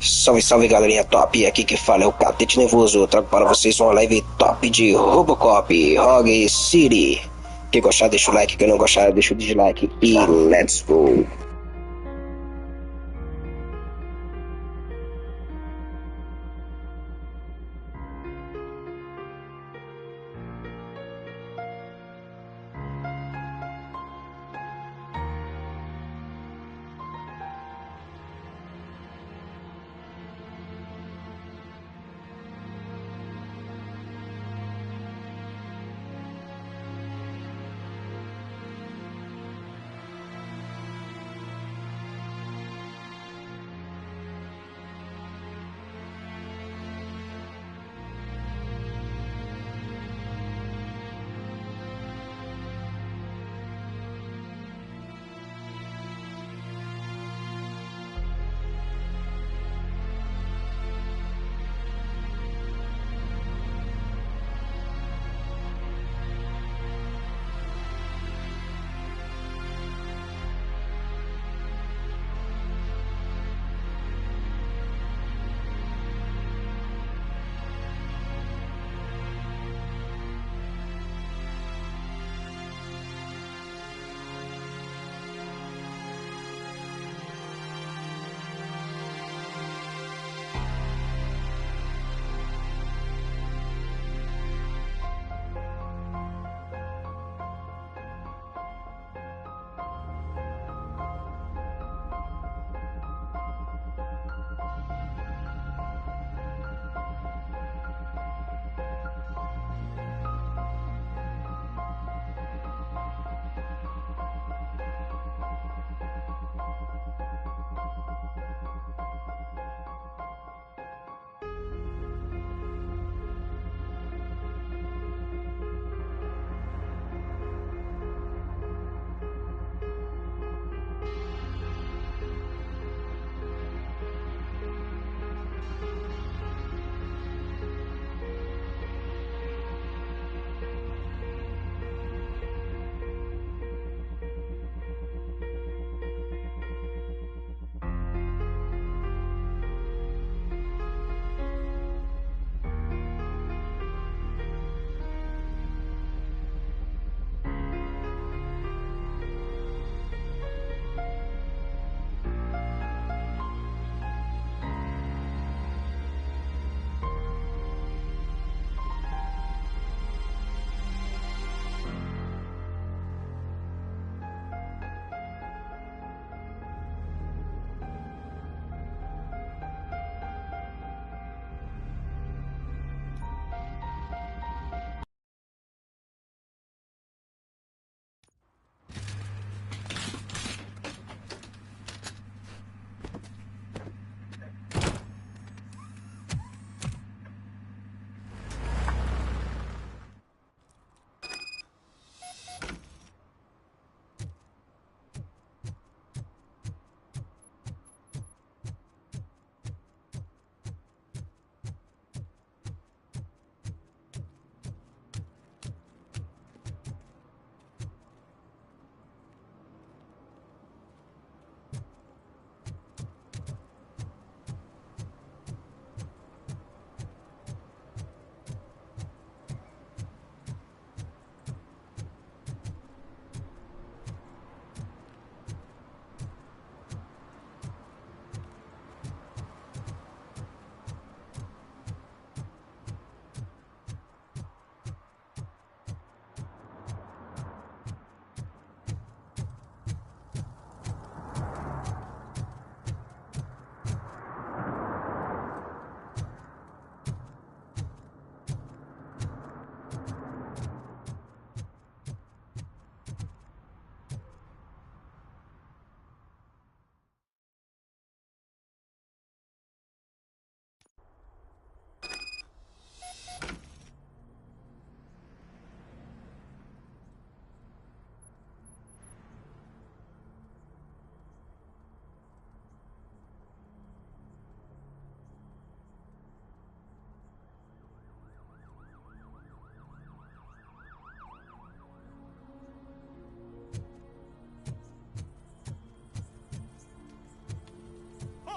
Salve, salve galerinha top, aqui que fala é o Catete Nervoso. Eu trago para vocês uma live top de Robocop, Rogue City. Quem gostar deixa o like, quem não gostar deixa o dislike e let's go.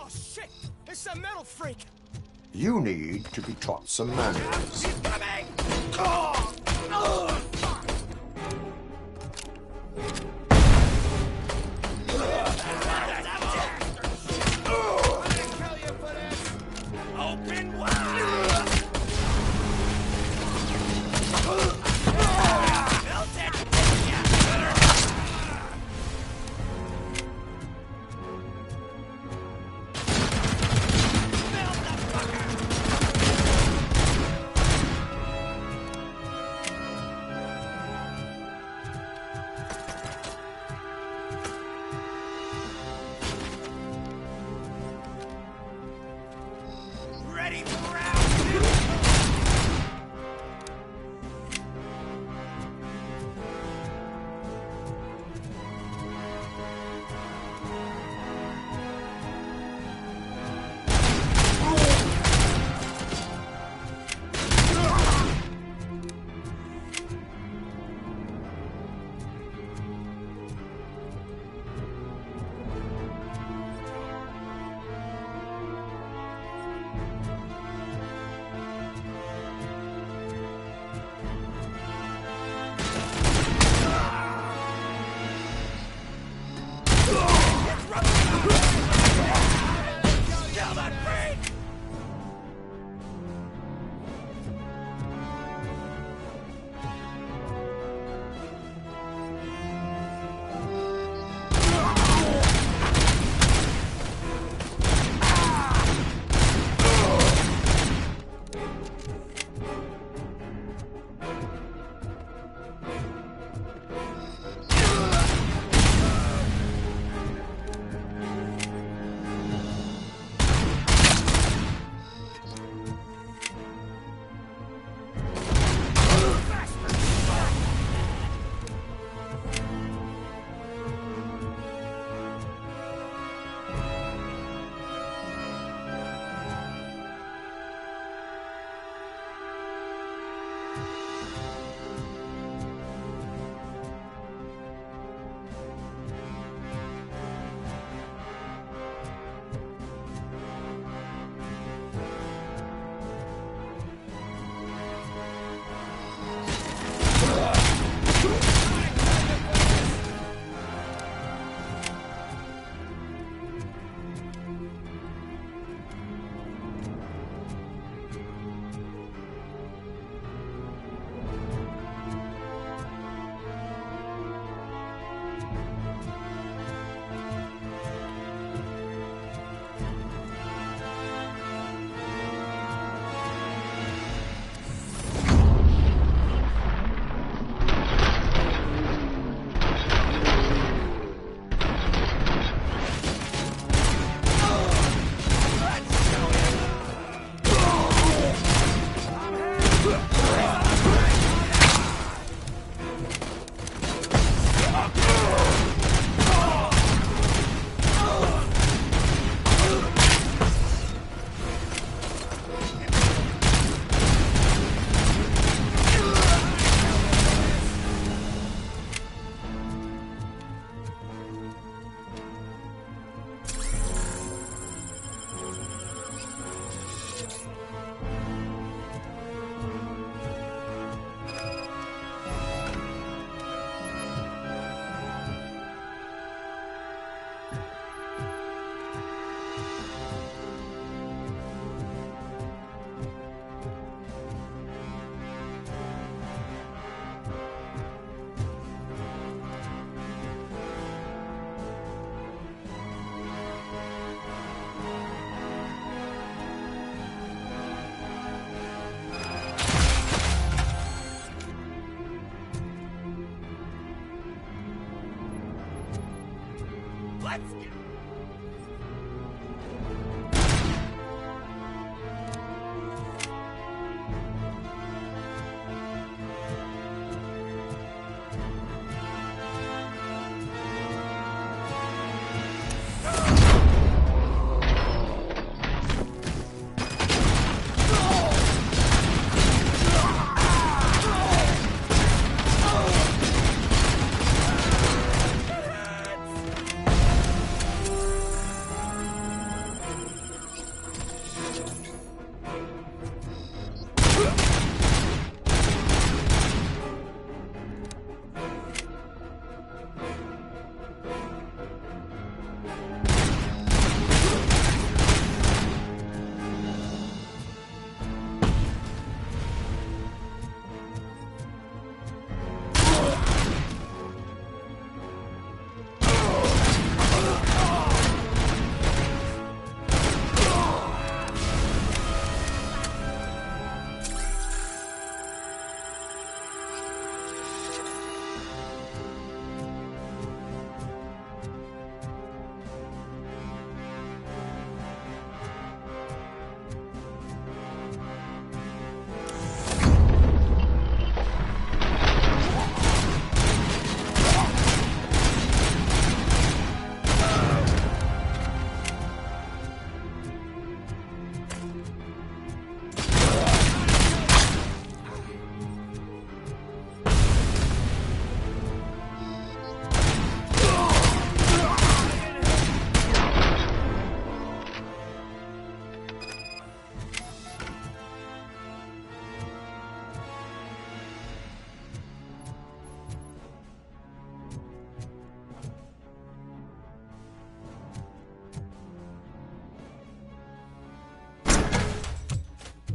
Oh, shit! It's a metal freak! You need to be taught some manners. He's coming! Oh! Oh! Open wide! Built it!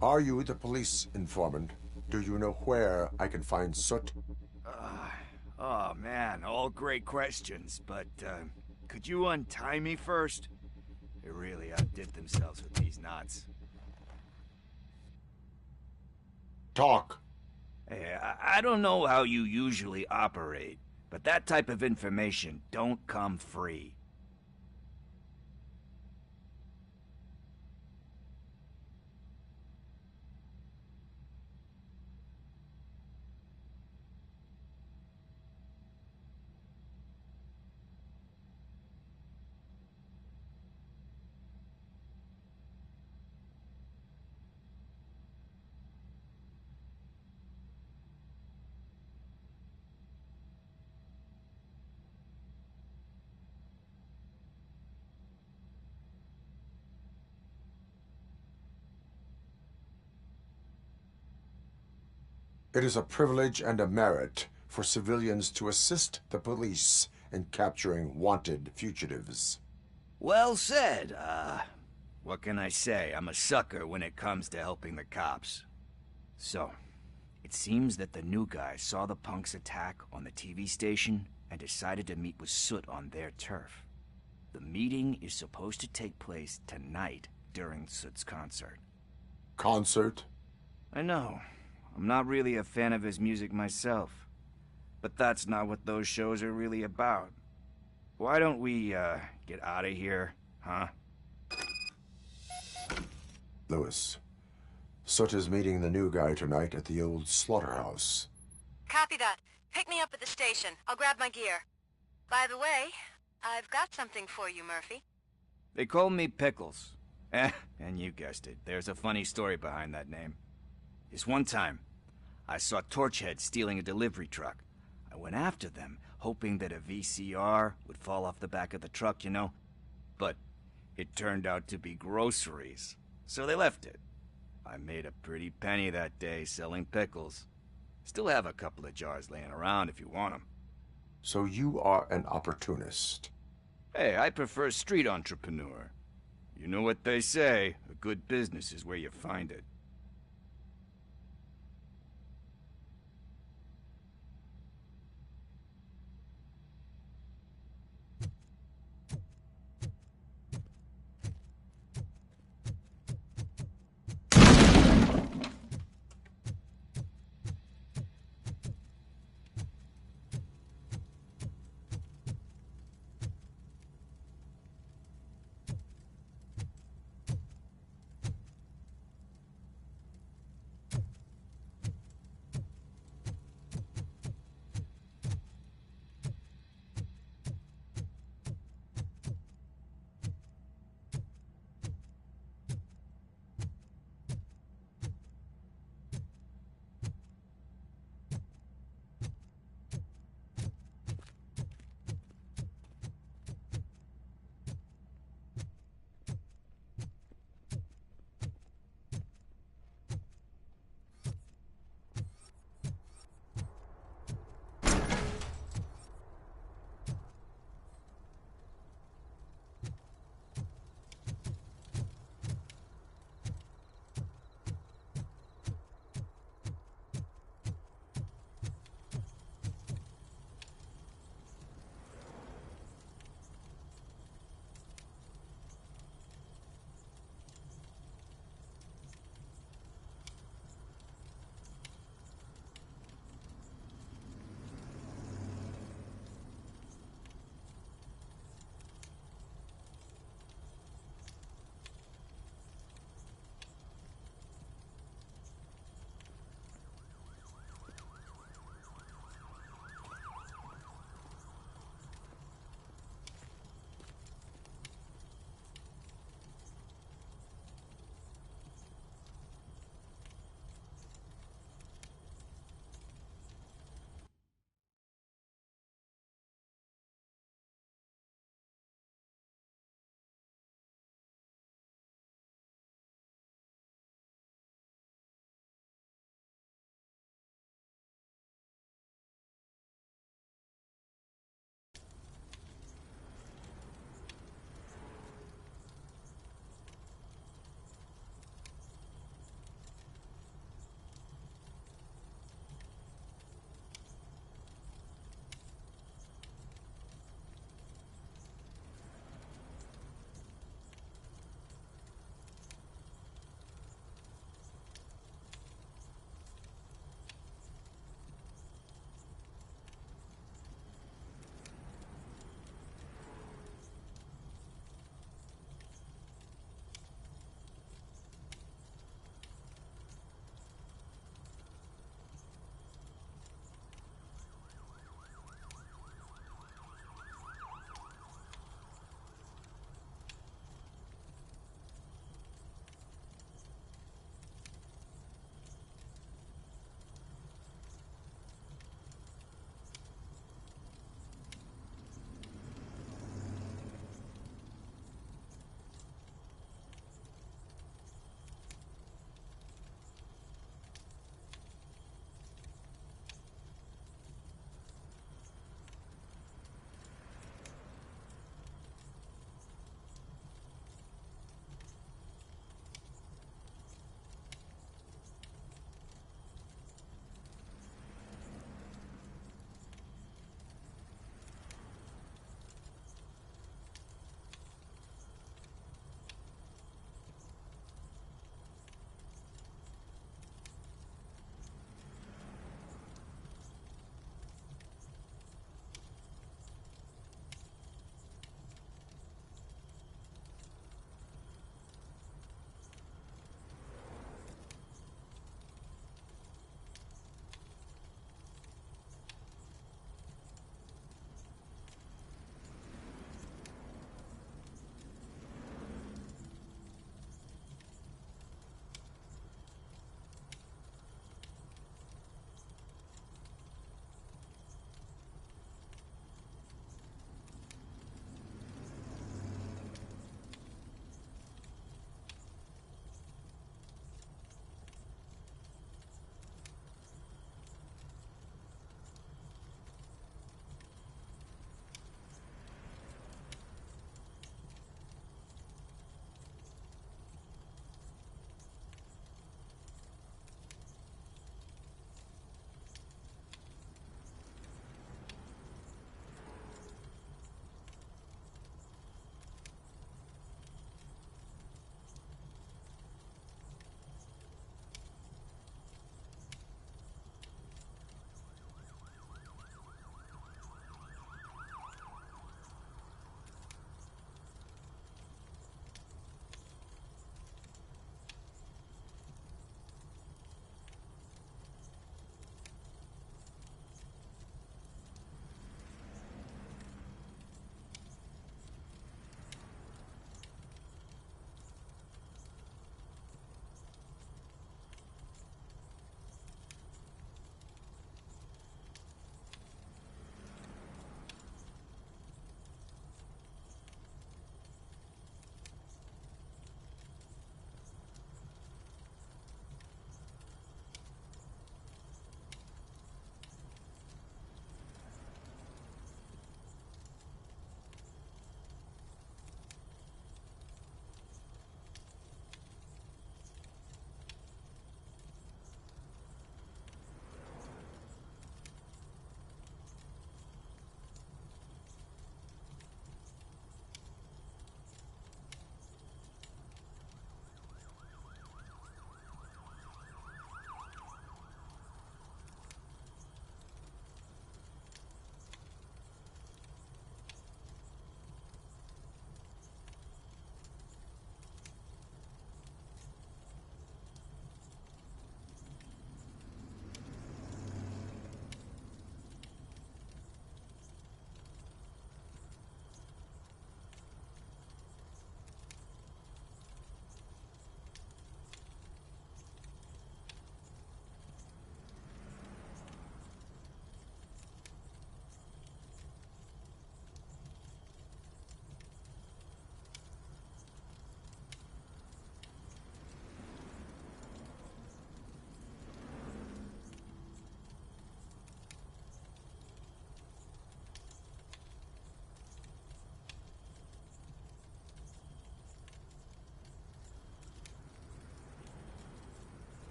Are you the police informant? Do you know where I can find Soot? Oh man, all great questions, but could you untie me first? They really outdid themselves with these knots. Talk. Hey, I don't know how you usually operate, but that type of information don't come free. It is a privilege and a merit for civilians to assist the police in capturing wanted fugitives. Well said. What can I say? I'm a sucker when it comes to helping the cops. So, it seems that the new guy saw the punks attack on the TV station and decided to meet with Soot on their turf. The meeting is supposed to take place tonight during Soot's concert. Concert? I know. I'm not really a fan of his music myself. But that's not what those shows are really about. Why don't we, get out of here, huh? Lewis. Soot is meeting the new guy tonight at the old slaughterhouse. Copy that. Pick me up at the station. I'll grab my gear. By the way, I've got something for you, Murphy. They call me Pickles. And you guessed it. There's a funny story behind that name. This one time, I saw Torchhead stealing a delivery truck. I went after them, hoping that a VCR would fall off the back of the truck, you know? But it turned out to be groceries, so they left it. I made a pretty penny that day selling pickles. Still have a couple of jars laying around if you want them. So you are an opportunist. Hey, I prefer street entrepreneur. You know what they say, a good business is where you find it.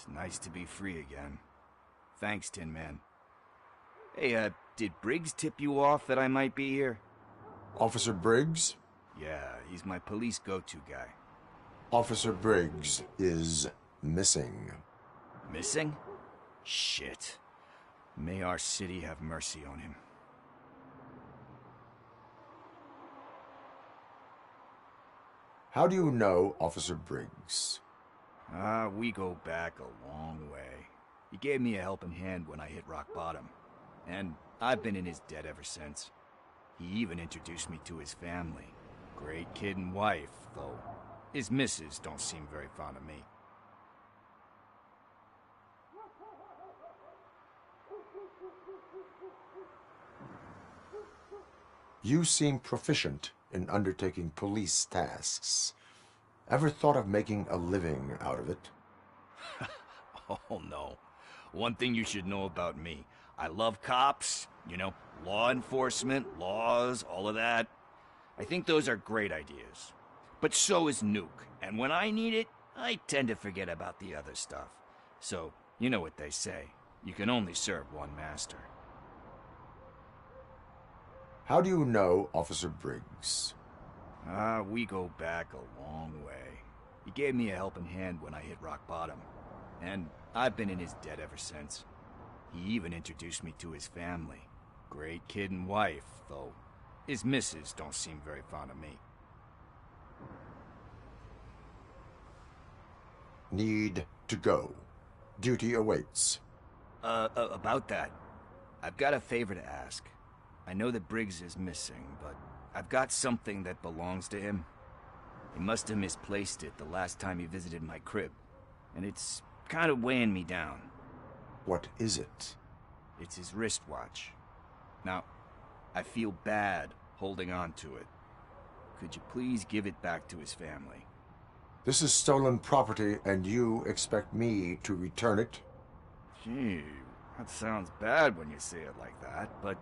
It's nice to be free again. Thanks, Tin Man. Hey, did Briggs tip you off that I might be here? Officer Briggs? Yeah, he's my police go-to guy. Officer Briggs is missing. Missing? Shit. May our city have mercy on him. How do you know Officer Briggs? We go back a long way. He gave me a helping hand when I hit rock bottom. And I've been in his debt ever since. He even introduced me to his family. Great kid and wife, though his missus don't seem very fond of me. You seem proficient in undertaking police tasks. Ever thought of making a living out of it? Oh no. One thing you should know about me. I love cops, you know, law enforcement, laws, all of that. I think those are great ideas. But so is Nuke, and when I need it, I tend to forget about the other stuff. So, you know what they say. You can only serve one master. How do you know Officer Briggs? We go back a long way. He gave me a helping hand when I hit rock bottom. And I've been in his debt ever since. He even introduced me to his family. Great kid and wife, though his missus don't seem very fond of me. Need to go. Duty awaits. About that, I've got a favor to ask. I know that Briggs is missing, but I've got something that belongs to him. He must have misplaced it the last time he visited my crib, and it's kind of weighing me down. What is it? It's his wristwatch. Now, I feel bad holding on to it. Could you please give it back to his family? This is stolen property, and you expect me to return it? Gee, that sounds bad when you say it like that, but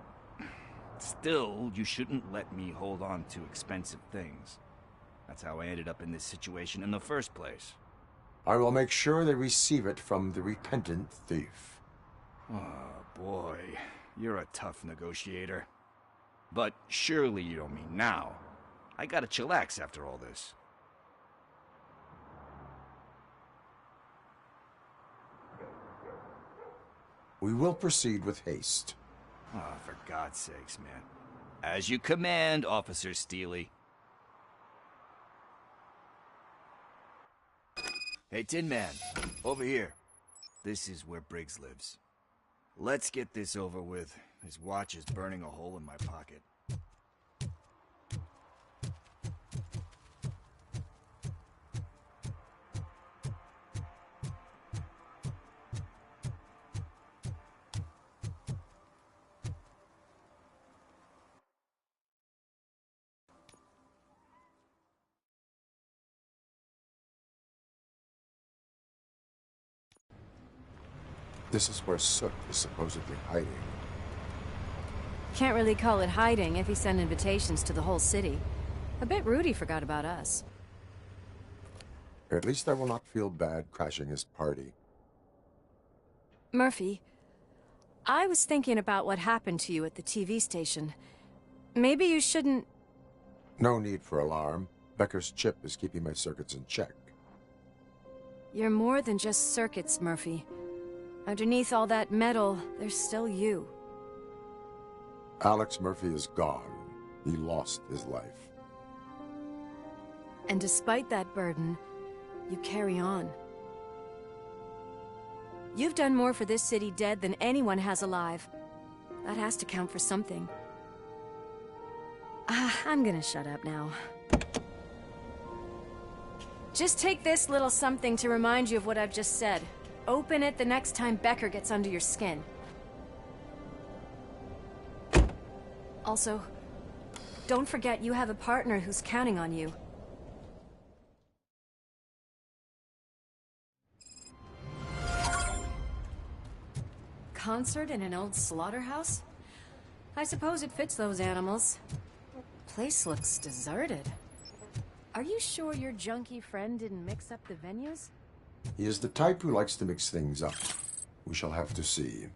still, you shouldn't let me hold on to expensive things. That's how I ended up in this situation in the first place. I will make sure they receive it from the repentant thief. Oh, boy. You're a tough negotiator. But surely you don't mean now. I gotta chillax after all this. We will proceed with haste. Oh, for God's sakes, man. As you command, Officer Steely. Hey, Tin Man, over here. This is where Briggs lives. Let's get this over with. His watch is burning a hole in my pocket. This is where Soot is supposedly hiding. Can't really call it hiding if he sent invitations to the whole city. A bit rude he forgot about us. At least I will not feel bad crashing his party. Murphy, I was thinking about what happened to you at the TV station. Maybe you shouldn't... No need for alarm. Becker's chip is keeping my circuits in check. You're more than just circuits, Murphy. Underneath all that metal, there's still you. Alex Murphy is gone. He lost his life. And despite that burden, you carry on. You've done more for this city dead than anyone has alive. That has to count for something. I'm gonna shut up now. Just take this little something to remind you of what I've just said. Open it the next time Becker gets under your skin. Also, don't forget you have a partner who's counting on you. Concert in an old slaughterhouse? I suppose it fits those animals. Place looks deserted. Are you sure your junkie friend didn't mix up the venues? He is the type who likes to mix things up. We shall have to see.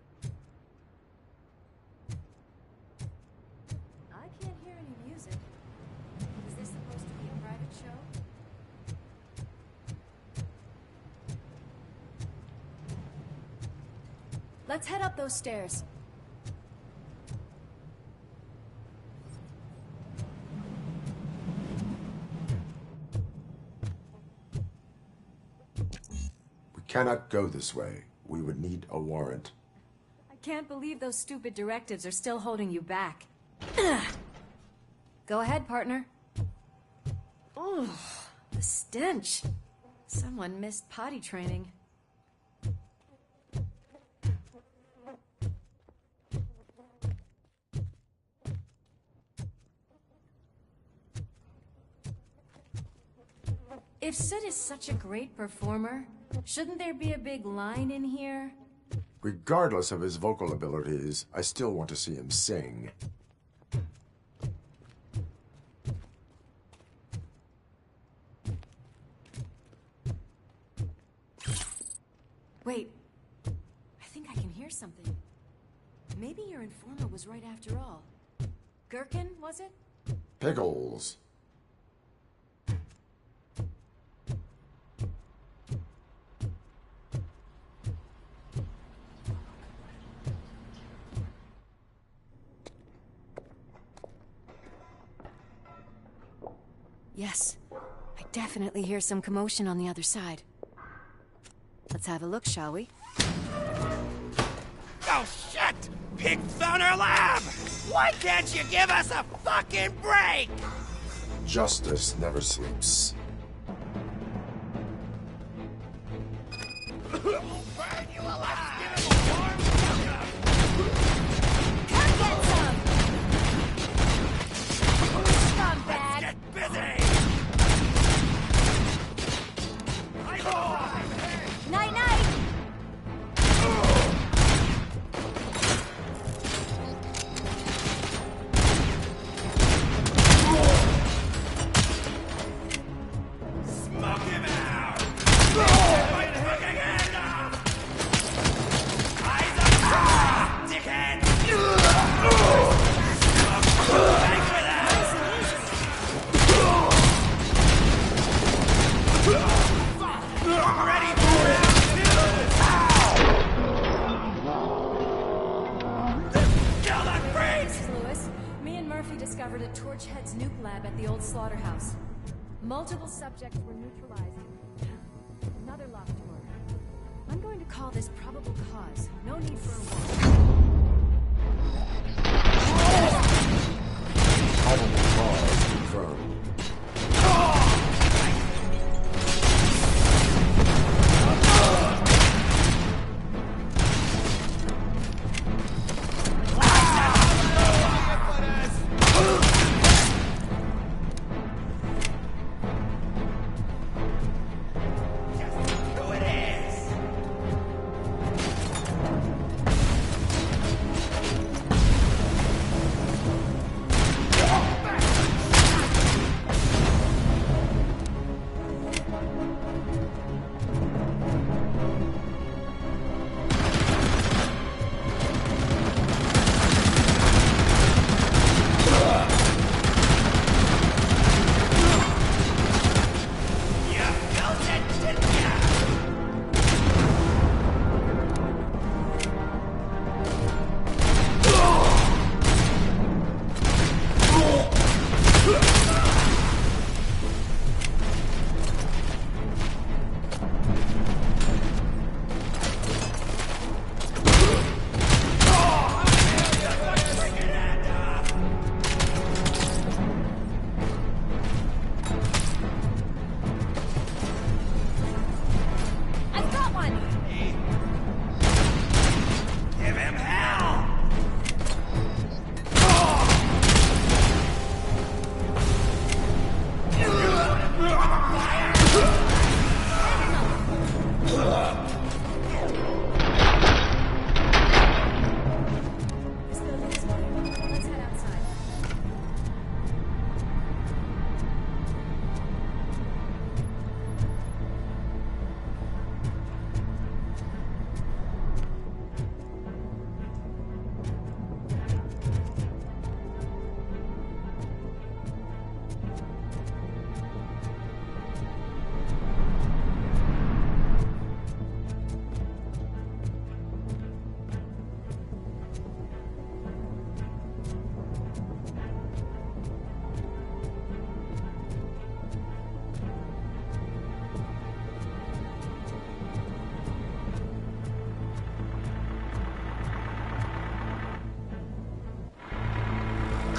I can't hear any music. Is this supposed to be a private show? Let's head up those stairs. We cannot go this way. We would need a warrant. I can't believe those stupid directives are still holding you back. Go ahead, partner. Oh, the stench. Someone missed potty training. If Sid is such a great performer, shouldn't there be a big line in here? Regardless of his vocal abilities, I still want to see him sing. Wait, I think I can hear something. Maybe your informer was right after all. Gherkin, was it? Pickles. Yes, I definitely hear some commotion on the other side. Let's have a look, shall we? Oh, shit! Pig found our lab! Why can't you give us a fucking break? Justice never sleeps. Burn you alive! Give him a warm welcome! Come get some! Scumbag! Get busy! Night-night! Smoke him out! My fucking hand off! Eyes up! Dickhead! Back for that! Ready for round two! Kill that freak! This is Lewis. Me and Murphy discovered a Torchhead's nuke lab at the old slaughterhouse. Multiple subjects were neutralized. Another locked door. I'm going to call this probable cause. No need for a warrant. Probable cause confirmed. Who it is?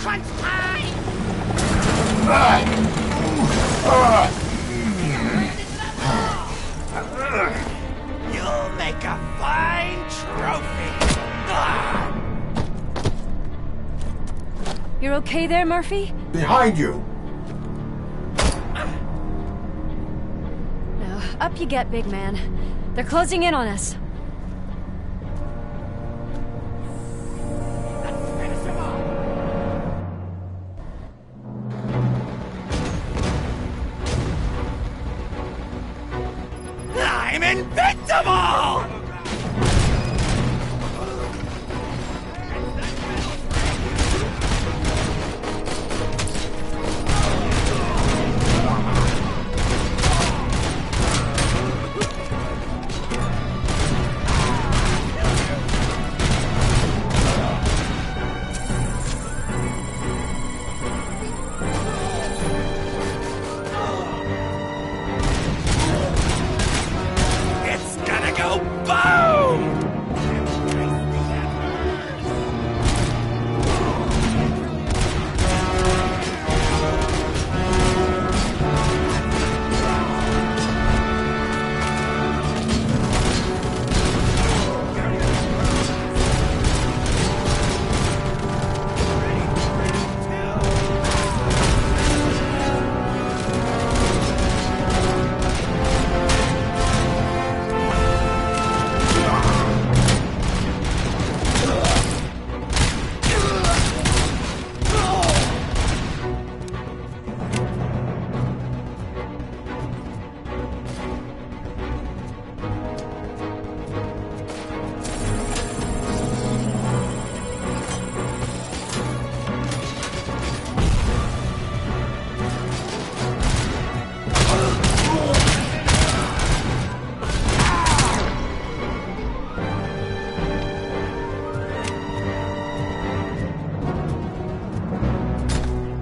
crunch time! You'll make a fine trophy! You're okay there, Murphy? Behind you! No. Up you get, big man. They're closing in on us. I'm invincible! It's gonna go boom!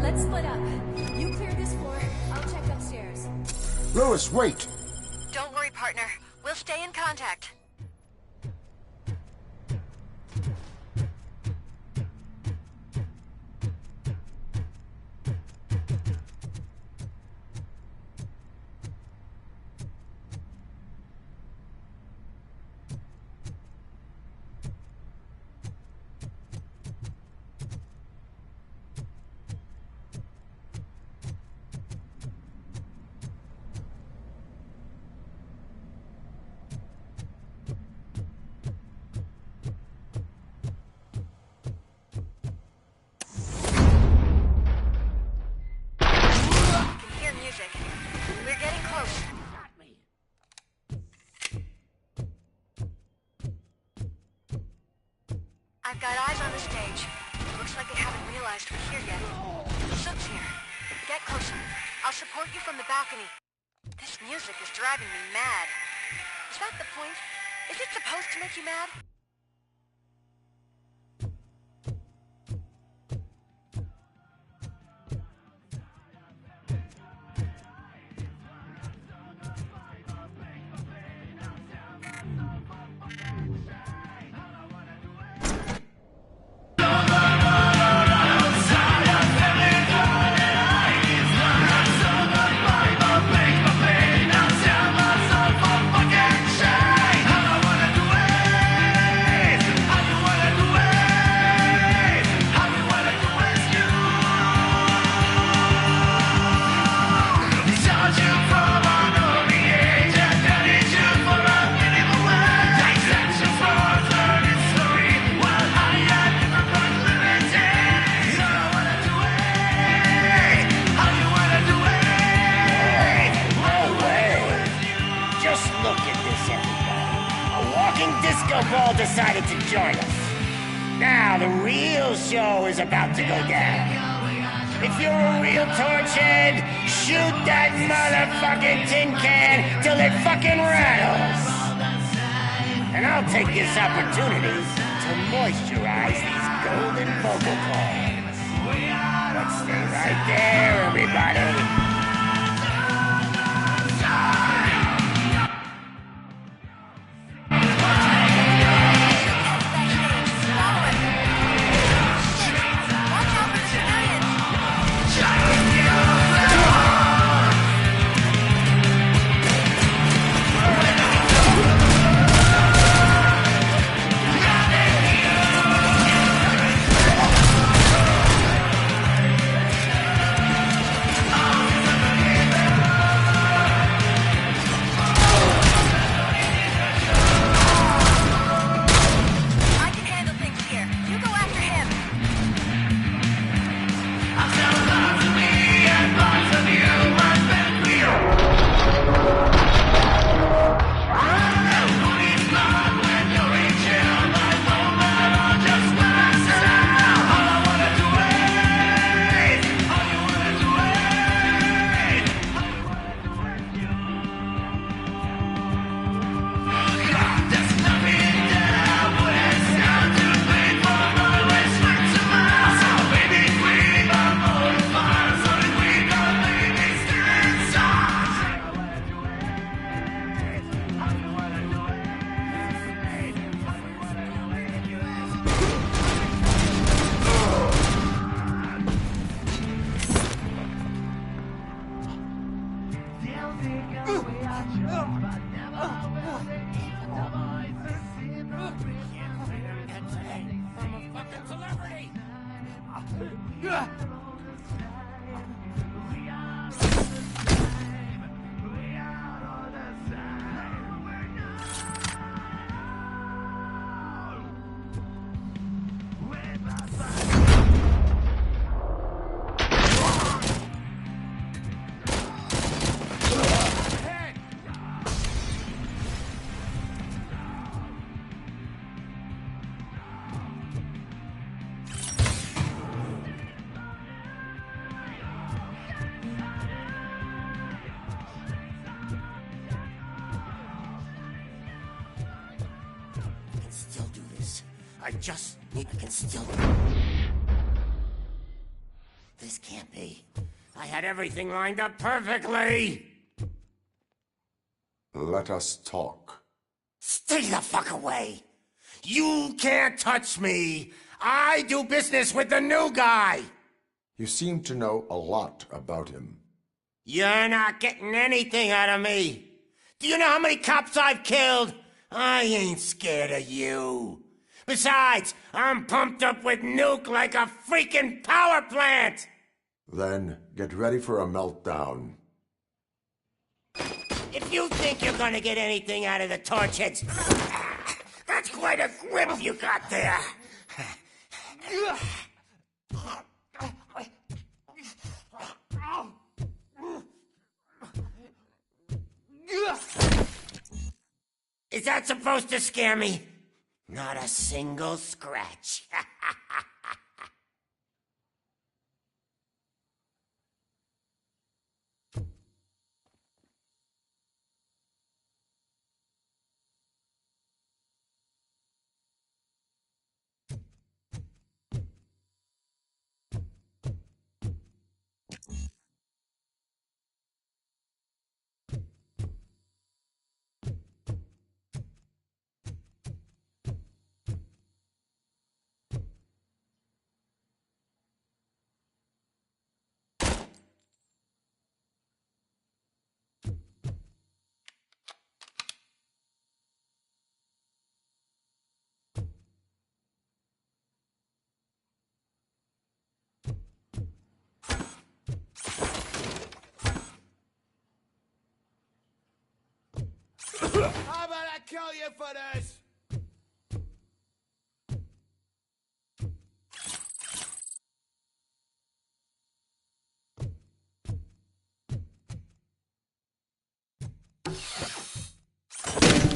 Let's split up. You clear this floor. I'll check upstairs. Lewis, wait! Don't worry, partner. We'll stay in contact. I've got eyes on the stage. Looks like they haven't realized we're here yet. Sook's here. Get closer. I'll support you from the balcony. This music is driving me mad. Is that the point? Is it supposed to make you mad? Ball decided to join us. Now the real show is about to go down. If you're a real torchhead, shoot that motherfucking tin can till it fucking rattles. And I'll take this opportunity to moisturize these golden vocal cords. Let's stay right there, everybody. Watch out for the Still do this. I can still. This can't be. I had everything lined up perfectly. Let us talk. Stay the fuck away. You can't touch me. I do business with the new guy. You seem to know a lot about him. You're not getting anything out of me. Do you know how many cops I've killed? I ain't scared of you. Besides, I'm pumped up with nuke like a freaking power plant! Then get ready for a meltdown. If you think you're gonna get anything out of the Torchheads, that's quite a grip you got there. Is that supposed to scare me? Not a single scratch. How about I kill you for this?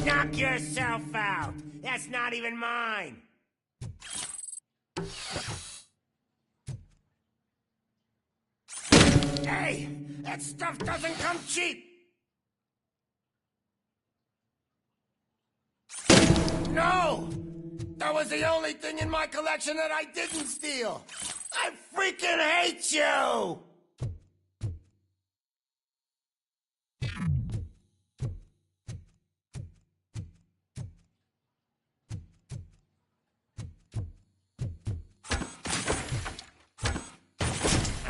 Knock yourself out. That's not even mine. Hey, that stuff doesn't come cheap. No! That was the only thing in my collection that I didn't steal! I freaking hate you!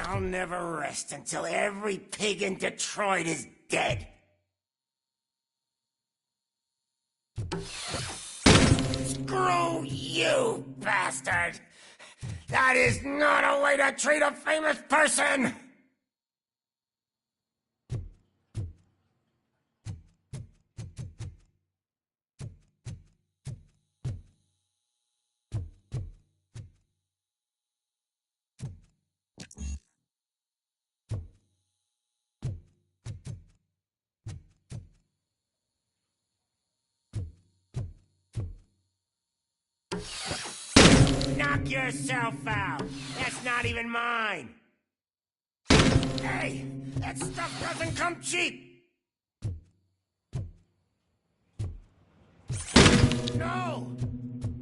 I'll never rest until every pig in Detroit is dead. Screw you, bastard! That is not a way to treat a famous person! Knock yourself out. That's not even mine. Hey, that stuff doesn't come cheap. No!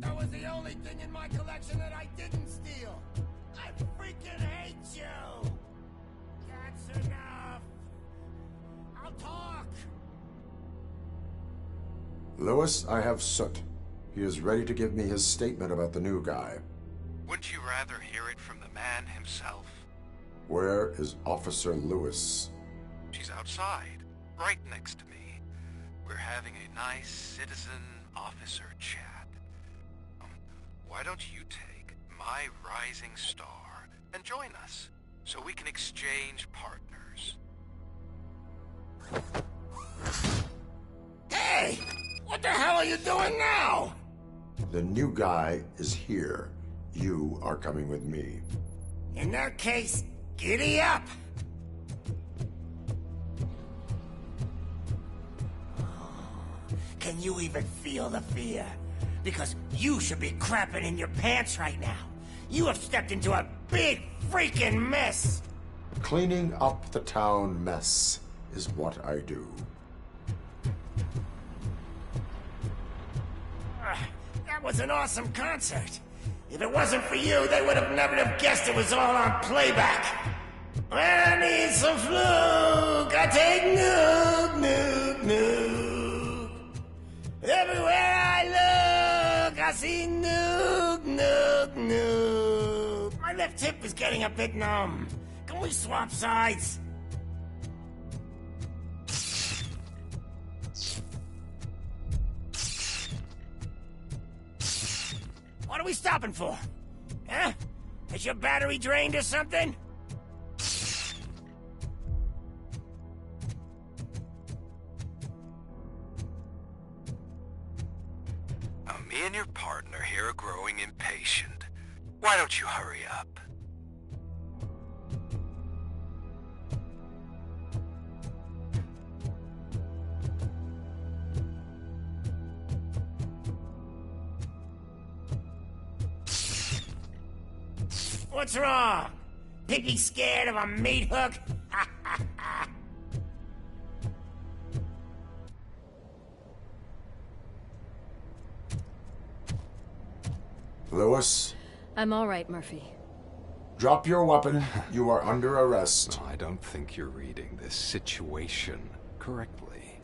That was the only thing in my collection that I didn't steal. I freaking hate you. That's enough. I'll talk. Lewis, I have Soot. He is ready to give me his statement about the new guy. Wouldn't you rather hear it from the man himself? Where is Officer Lewis? She's outside, right next to me. We're having a nice citizen-officer chat. Why don't you take my rising star and join us so we can exchange partners. Hey! What the hell are you doing now? The new guy is here. You are coming with me. In that case, giddy up! Can you even feel the fear? Because you should be crapping in your pants right now. You have stepped into a big freaking mess! Cleaning up the town mess is what I do. That was an awesome concert. If it wasn't for you, they would have never have guessed it was all on playback. When I need some fluke, I take nuke, nuke, nuke. Everywhere I look, I see nuke, nuke, nuke. My left hip is getting a bit numb. Can we swap sides? What are we stopping for? Huh? Is your battery drained or something? Now, me and your partner here are growing impatient. Why don't you hurry up? What's wrong? Piggy scared of a meat hook? Lewis, I'm all right, Murphy. drop your weapon. You are under arrest. No, I don't think you're reading this situation correctly.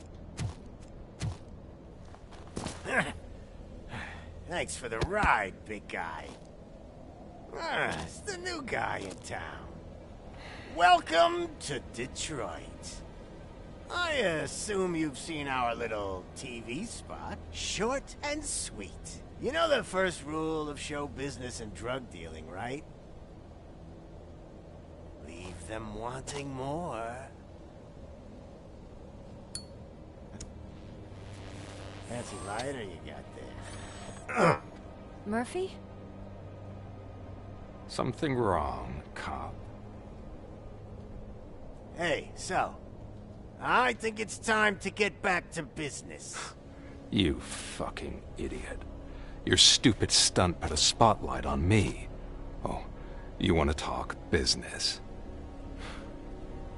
Thanks for the ride, big guy. It's the new guy in town. Welcome to Detroit. I assume you've seen our little TV spot. Short and sweet. You know the first rule of show business and drug dealing, right? Leave them wanting more. Fancy lighter you got there. Murphy? Something wrong, cop. Hey, so, I think it's time to get back to business. You fucking idiot. Your stupid stunt put a spotlight on me. Oh, you want to talk business?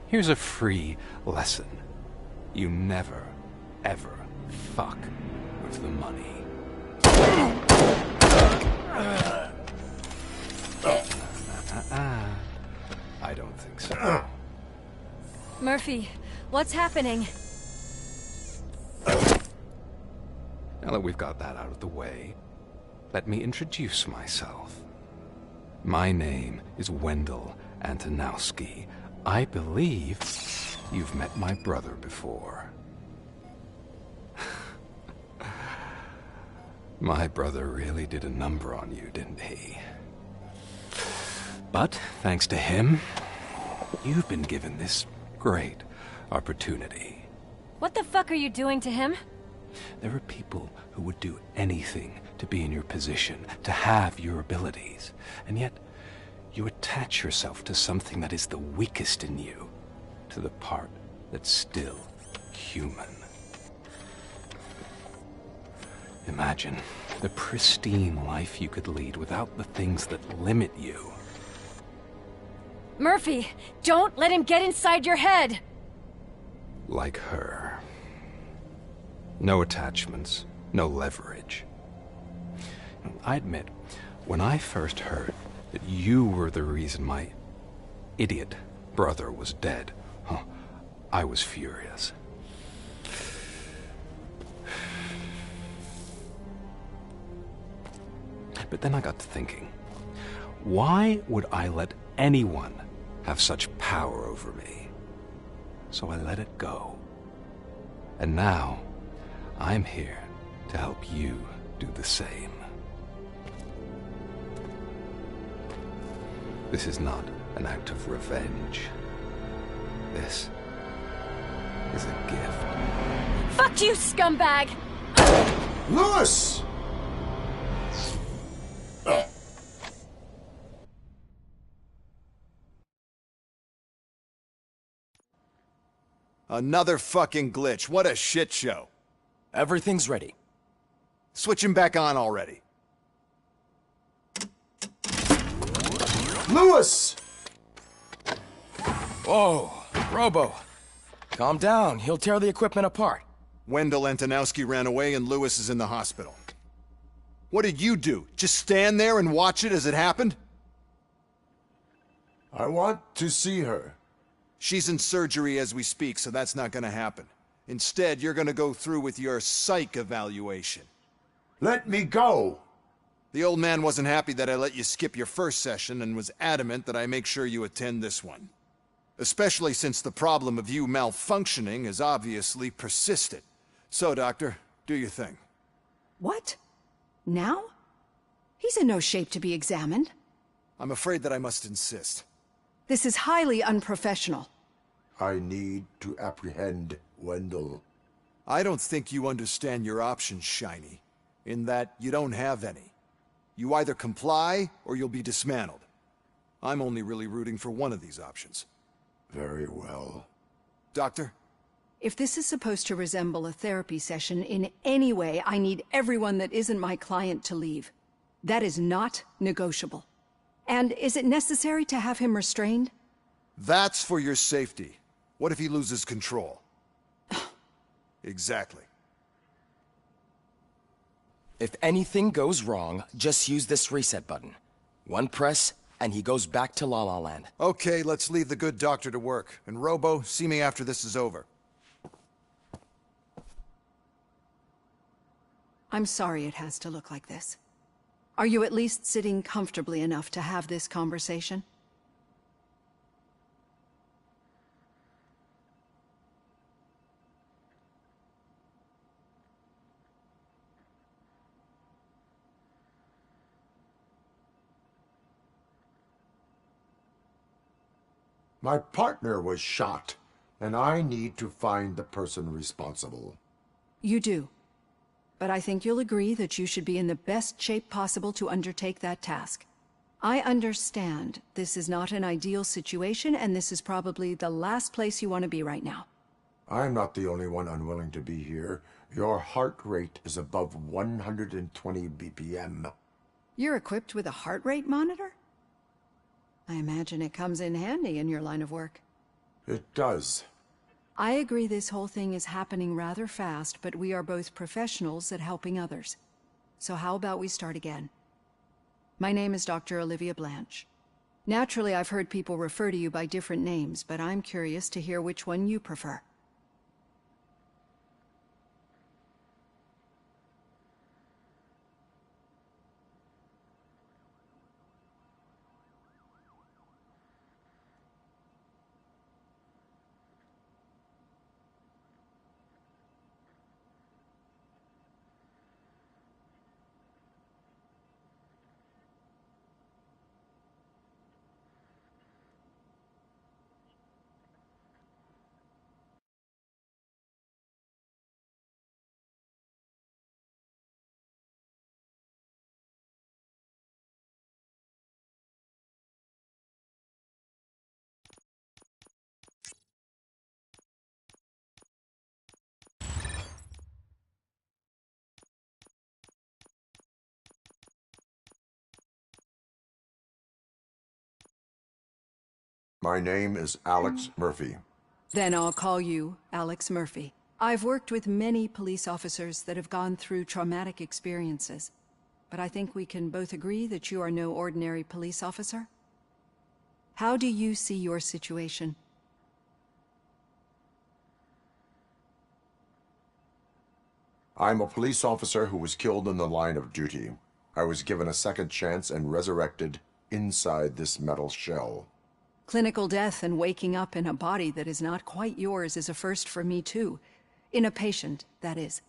Here's a free lesson. You never, ever fuck with the money. I don't think so. Murphy, what's happening? Now that we've got that out of the way, let me introduce myself. My name is Wendell Antonowski. I believe you've met my brother before. My brother really did a number on you, didn't he? But thanks to him, you've been given this great opportunity. What the fuck are you doing to him? There are people who would do anything to be in your position, to have your abilities, and yet you attach yourself to something that is the weakest in you, to the part that's still human. Imagine the pristine life you could lead without the things that limit you. Murphy, don't let him get inside your head! Like her. No attachments, no leverage. I admit, when I first heard that you were the reason my idiot brother was dead, I was furious. But then I got to thinking, why would I let anyone have such power over me? So I let it go. And now, I'm here to help you do the same. This is not an act of revenge. This is a gift. Fuck you, scumbag! Lewis! Another fucking glitch. What a shit show. Everything's ready. Switch him back on already. Lewis! Whoa, Robo. Calm down. He'll tear the equipment apart. Wendell Antonowski ran away and Lewis is in the hospital. What did you do? Just stand there and watch it as it happened? I want to see her. She's in surgery as we speak, so that's not gonna happen. Instead, you're gonna go through with your psych evaluation. Let me go! The old man wasn't happy that I let you skip your first session and was adamant that I make sure you attend this one. Especially since the problem of you malfunctioning has obviously persisted. So, Doctor, do your thing. What? Now? He's in no shape to be examined. I'm afraid that I must insist. This is highly unprofessional. I need to apprehend Wendell. I don't think you understand your options, Shiny. In that you don't have any. You either comply, or you'll be dismantled. I'm only really rooting for one of these options. Very well. Doctor? If this is supposed to resemble a therapy session in any way, I need everyone that isn't my client to leave. That is not negotiable. And is it necessary to have him restrained? That's for your safety. What if he loses control? Exactly. If anything goes wrong, just use this reset button. One press, and he goes back to La La Land. Okay, let's leave the good doctor to work. And Robo, see me after this is over. I'm sorry it has to look like this. Are you at least sitting comfortably enough to have this conversation? My partner was shot, and I need to find the person responsible. You do. But I think you'll agree that you should be in the best shape possible to undertake that task. I understand this is not an ideal situation, and this is probably the last place you want to be right now. I'm not the only one unwilling to be here. Your heart rate is above 120 BPM. You're equipped with a heart rate monitor? I imagine it comes in handy in your line of work. It does. I agree this whole thing is happening rather fast, but we are both professionals at helping others. So how about we start again? My name is Dr. Olivia Blanche. Naturally, I've heard people refer to you by different names, but I'm curious to hear which one you prefer. My name is Alex Murphy. Then I'll call you Alex Murphy. I've worked with many police officers that have gone through traumatic experiences, but I think we can both agree that you are no ordinary police officer. How do you see your situation? I'm a police officer who was killed in the line of duty. I was given a second chance and resurrected inside this metal shell. Clinical death and waking up in a body that is not quite yours is a first for me too. In a patient, that is.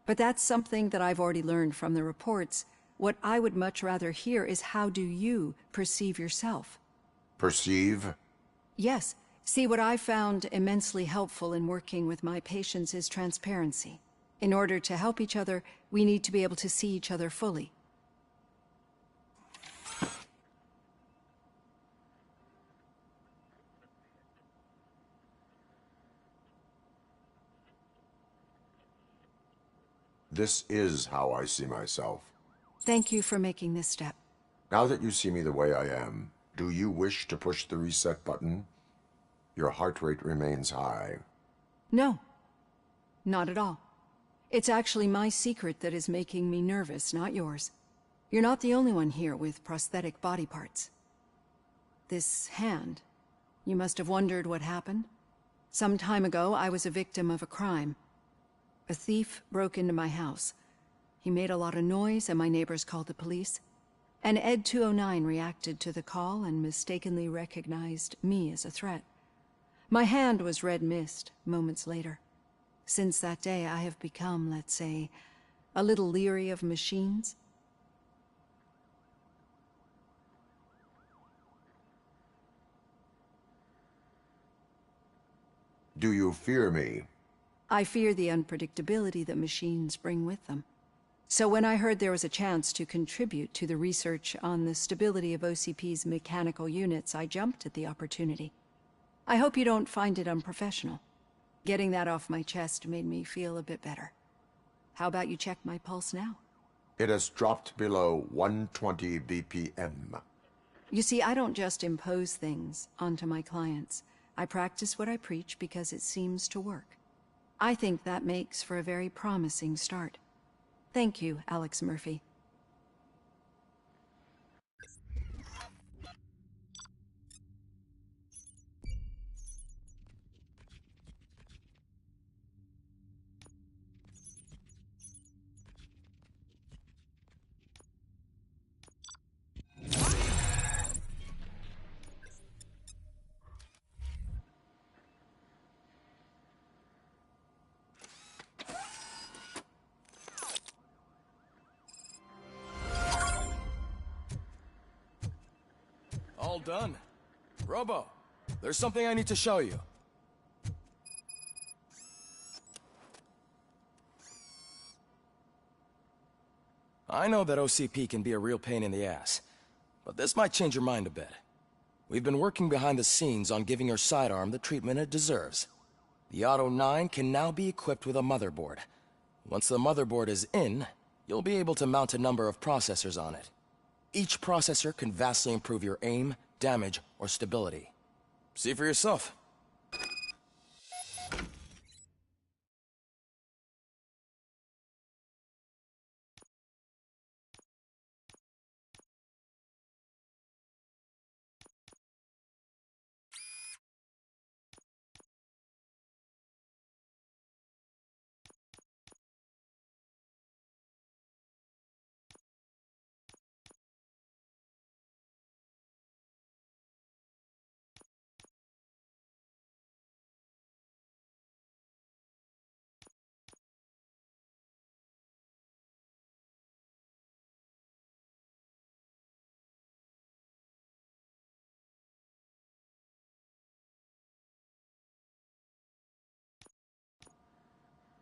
But that's something that I've already learned from the reports. What I would much rather hear is how do you perceive yourself? Perceive? Yes. See, what I found immensely helpful in working with my patients is transparency. In order to help each other, we need to be able to see each other fully. This is how I see myself. Thank you for making this step. Now that you see me the way I am, do you wish to push the reset button? Your heart rate remains high. No. Not at all. It's actually my secret that is making me nervous, not yours. You're not the only one here with prosthetic body parts. This hand, you must have wondered what happened. Some time ago, I was a victim of a crime. A thief broke into my house. He made a lot of noise and my neighbors called the police. And Ed 209 reacted to the call and mistakenly recognized me as a threat. My hand was red mist moments later. Since that day, I have become, let's say, a little leery of machines. Do you fear me? I fear the unpredictability that machines bring with them. So when I heard there was a chance to contribute to the research on the stability of OCP's mechanical units, I jumped at the opportunity. I hope you don't find it unprofessional. Getting that off my chest made me feel a bit better. How about you check my pulse now? It has dropped below 120 BPM. You see, I don't just impose things onto my clients. I practice what I preach because it seems to work. I think that makes for a very promising start. Thank you, Alex Murphy. All done. Robo, there's something I need to show you. I know that OCP can be a real pain in the ass, but this might change your mind a bit. We've been working behind the scenes on giving your sidearm the treatment it deserves. The Auto 9 can now be equipped with a motherboard. Once the motherboard is in, you'll be able to mount a number of processors on it. Each processor can vastly improve your aim, damage, or stability. See for yourself.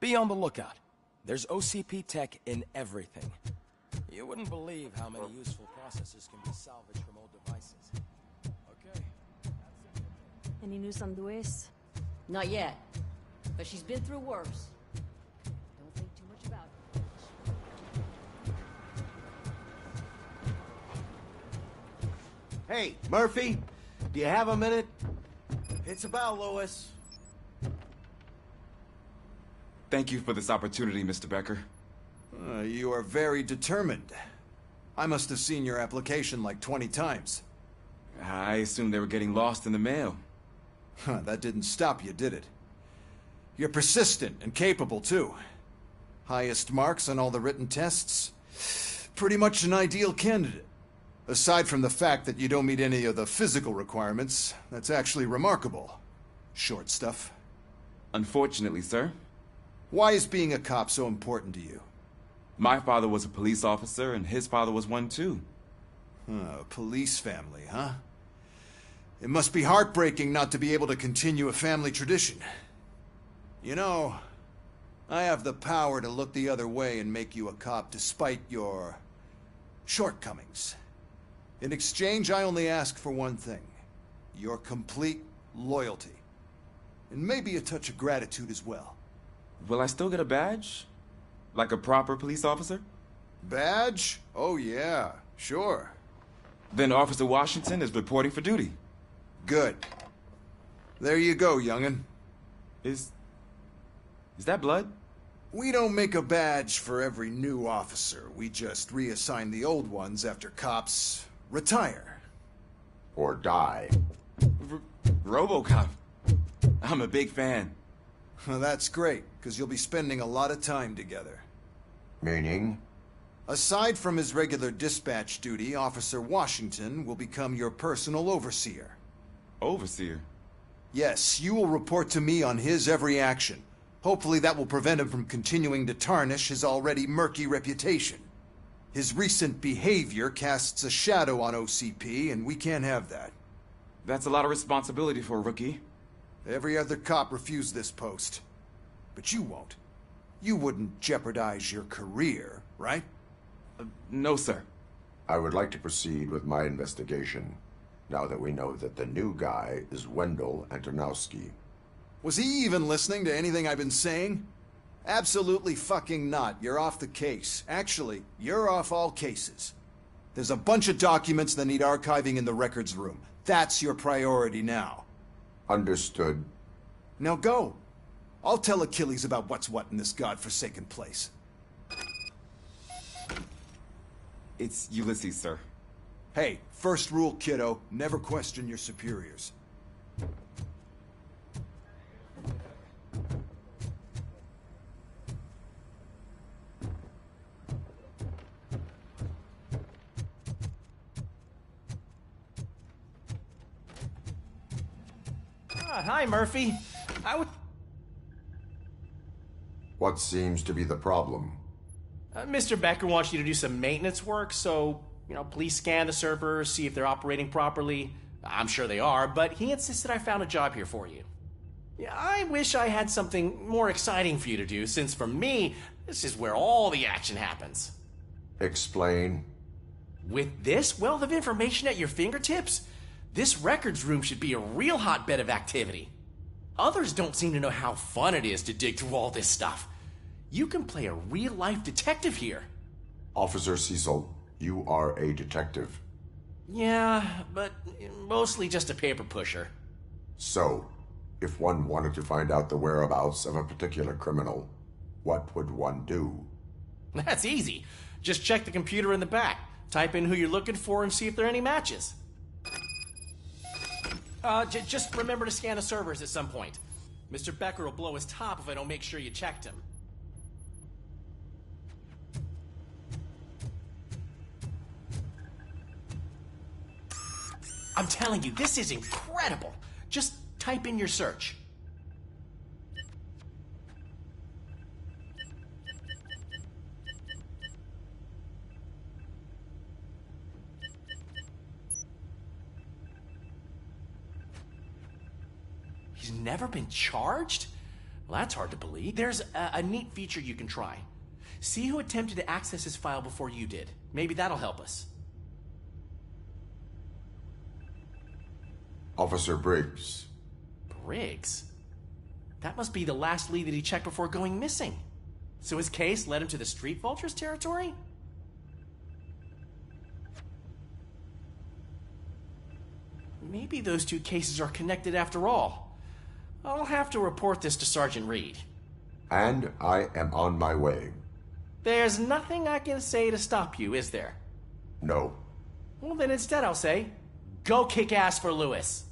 Be on the lookout. There's OCP tech in everything. You wouldn't believe how many useful processors can be salvaged from old devices. Okay. Any news on Luis? Not yet, but she's been through worse. Don't think too much about it. Hey, Murphy, do you have a minute? It's about Louis. Thank you for this opportunity, Mr. Becker. You are very determined. I must have seen your application like 20 times. I assumed they were getting lost in the mail. That didn't stop you, did it? You're persistent and capable, too. Highest marks on all the written tests. Pretty much an ideal candidate. Aside from the fact that you don't meet any of the physical requirements, that's actually remarkable. Short stuff. Unfortunately, sir. Why is being a cop so important to you? My father was a police officer, and his father was one too. A police family, huh? It must be heartbreaking not to be able to continue a family tradition. You know, I have the power to look the other way and make you a cop despite your shortcomings. In exchange, I only ask for one thing. Your complete loyalty. And maybe a touch of gratitude as well. Will I still get a badge? Like a proper police officer? Badge? Oh yeah, sure. Then Officer Washington is reporting for duty. Good. There you go, young'un. Is that blood? We don't make a badge for every new officer. We just reassign the old ones after cops retire. Or die. Robocop. I'm a big fan. Well, that's great, because you'll be spending a lot of time together. Meaning? Aside from his regular dispatch duty, Officer Washington will become your personal overseer. Overseer? Yes, you will report to me on his every action. Hopefully that will prevent him from continuing to tarnish his already murky reputation. His recent behavior casts a shadow on OCP, and we can't have that. That's a lot of responsibility for a rookie. Every other cop refused this post. But you won't. You wouldn't jeopardize your career, right? No, sir. I would like to proceed with my investigation, now that we know that the new guy is Wendell Antonowski. Was he even listening to anything I've been saying? Absolutely fucking not. You're off the case. Actually, you're off all cases. There's a bunch of documents that need archiving in the records room. That's your priority now. Understood. Now go. I'll tell Achilles about what's what in this godforsaken place. It's Ulysses, sir. Hey, first rule, kiddo. Never question your superiors. Hi, Murphy. What seems to be the problem? Mr. Becker wants you to do some maintenance work, so, please scan the servers, see if they're operating properly. I'm sure they are, but he insisted I found a job here for you. Yeah, I wish I had something more exciting for you to do, since for me, this is where all the action happens. Explain. With this wealth of information at your fingertips, this records room should be a real hotbed of activity. Others don't seem to know how fun it is to dig through all this stuff. You can play a real-life detective here. Officer Cecil, you are a detective. Yeah, but mostly just a paper pusher. So, if one wanted to find out the whereabouts of a particular criminal, what would one do? That's easy. Just check the computer in the back, type in who you're looking for, and see if there are any matches. Just remember to scan the servers at some point. Mr. Becker will blow his top if I don't make sure you checked him. I'm telling you, this is incredible. Just type in your search. He's never been charged? Well, that's hard to believe. There's a neat feature you can try. See who attempted to access his file before you did. Maybe that'll help us. Officer Briggs. Briggs? That must be the last lead that he checked before going missing. So his case led him to the Street Vultures territory? Maybe those two cases are connected after all. I'll have to report this to Sergeant Reed. And I am on my way. There's nothing I can say to stop you, is there? No. Well, then instead I'll say, go kick ass for Lewis.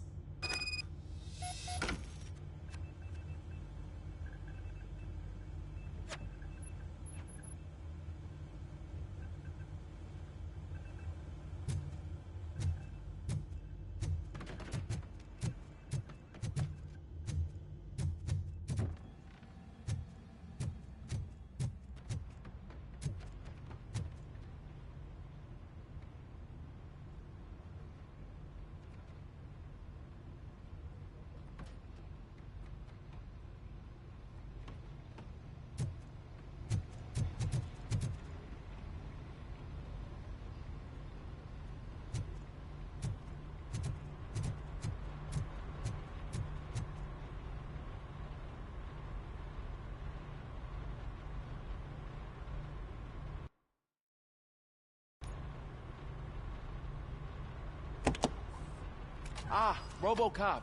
Ah, Robocop.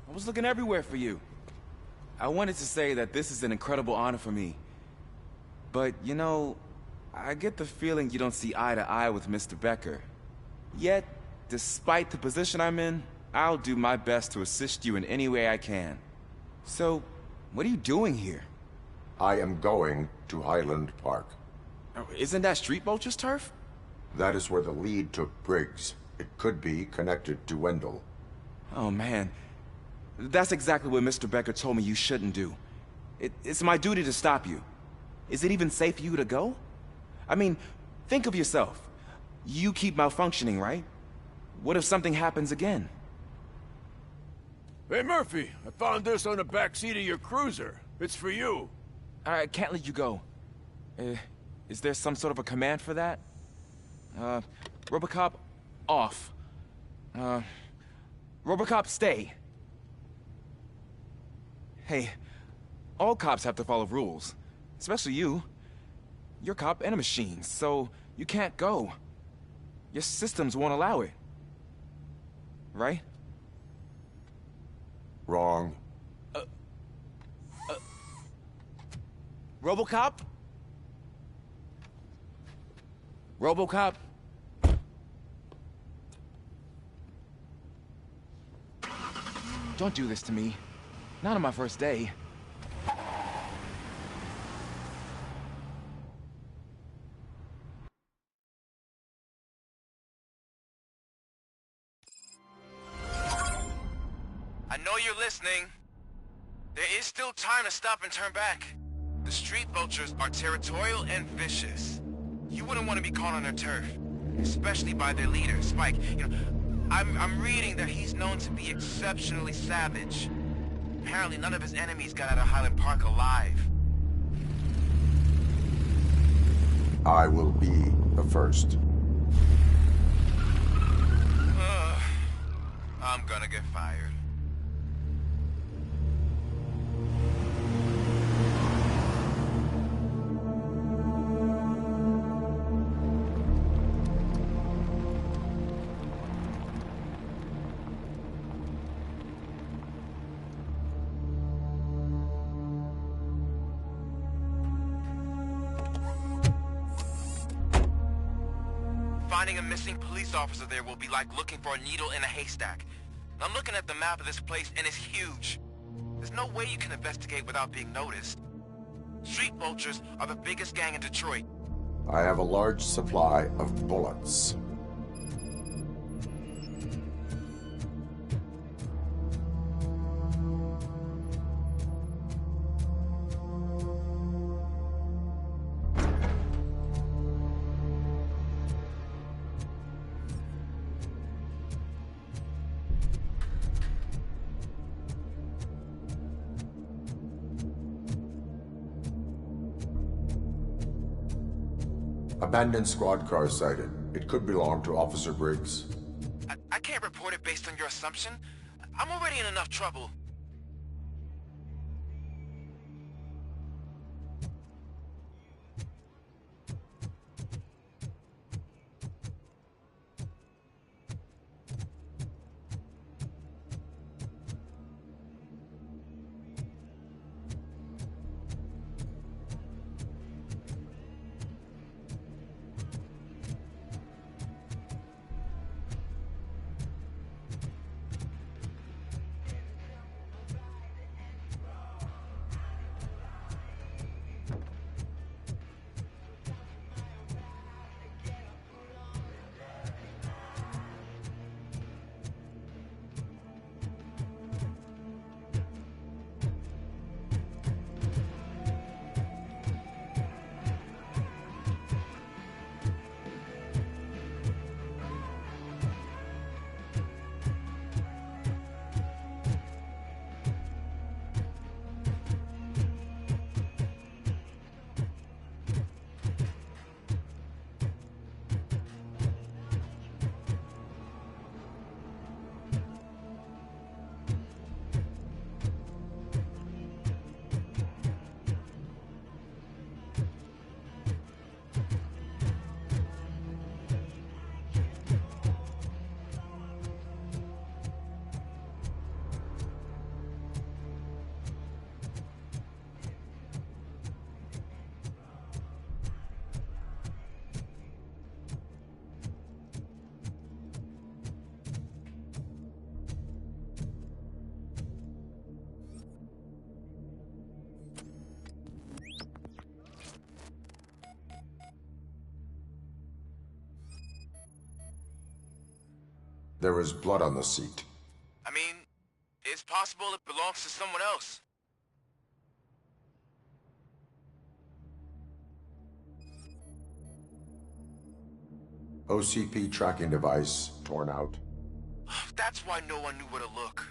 I was looking everywhere for you. I wanted to say that this is an incredible honor for me. But, you know, I get the feeling you don't see eye to eye with Mr. Becker. Yet, despite the position I'm in, I'll do my best to assist you in any way I can. So, what are you doing here? I am going to Highland Park. Isn't that Street Vulture's turf? That is where the lead took Briggs. It could be connected to Wendell. Oh, man. That's exactly what Mr. Becker told me you shouldn't do. It's my duty to stop you. Is it even safe for you to go? I mean, think of yourself. You keep malfunctioning, right? What if something happens again? Hey, Murphy, I found this on the back seat of your cruiser. It's for you. I can't let you go. Is there some sort of a command for that? Robocop, off. Robocop, stay. Hey, all cops have to follow rules. Especially you. You're a cop and a machine, so you can't go. Your systems won't allow it. Right? Wrong. Robocop? Robocop? Don't do this to me. Not on my first day. I know you're listening. There is still time to stop and turn back. The street vultures are territorial and vicious. You wouldn't want to be caught on their turf, especially by their leader, Spike. You know, I'm reading that he's known to be exceptionally savage. Apparently none of his enemies got out of Highland Park alive. I will be the first. I'm gonna get fired. Finding a missing police officer there will be like looking for a needle in a haystack. I'm looking at the map of this place and it's huge. There's no way you can investigate without being noticed. Street vultures are the biggest gang in Detroit. I have a large supply of bullets. Abandoned squad car sighted. It could belong to Officer Briggs. I can't report it based on your assumption. I'm already in enough trouble. There is blood on the seat. I mean, it's possible it belongs to someone else. OCP tracking device torn out. That's why no one knew where to look.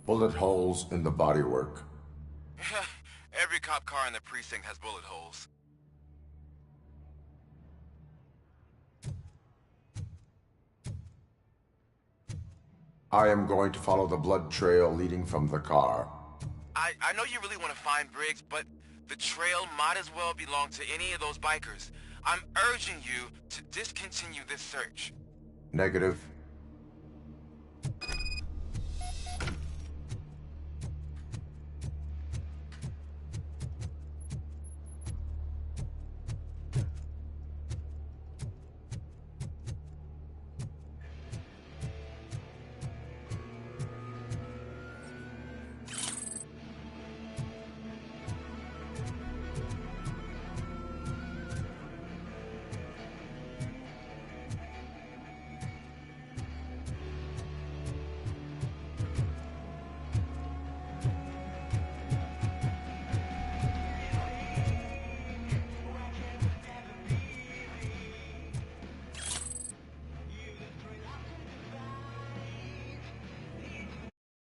Bullet holes in the bodywork. Every cop car in the precinct has bullet holes. I am going to follow the blood trail leading from the car. I know you really want to find Briggs, but the trail might as well belong to any of those bikers. I'm urging you to discontinue this search. Negative.